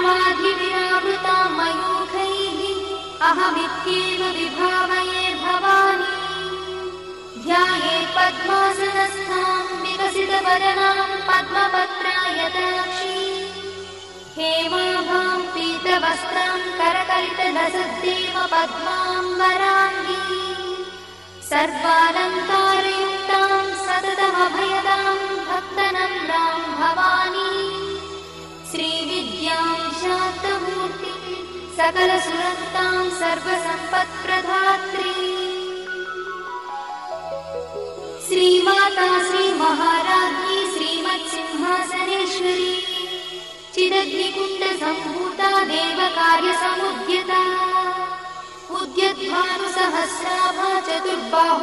नानाविधमाधिविरावृता मयूखैः अहमित्येव विभावये भवानी। ध्यायेत् पद्मासनस्थां विकसितवदनां पद्मपत्रायताक्षी। हेमाभां पीतवस्त्रां करकलितलसद्देव पद्माम्बराङ्गी। सर्वालङ्कारयुक्तां सततमभयदां भक्तनम्रां भवानी। श्रीविद्यां शान्तमूर्तिं सकलसुरक्तां सर्वसम्पत्प्रदात्री। श्रीमाता श्रीमहाराज्ञी श्रीमत्सिंहासनेश्वरी। चिदग्निकुण्डसम्भूता देवकार्यसमुद्यता। उद्यद्भानुसहस्राभा चतुर्बाहु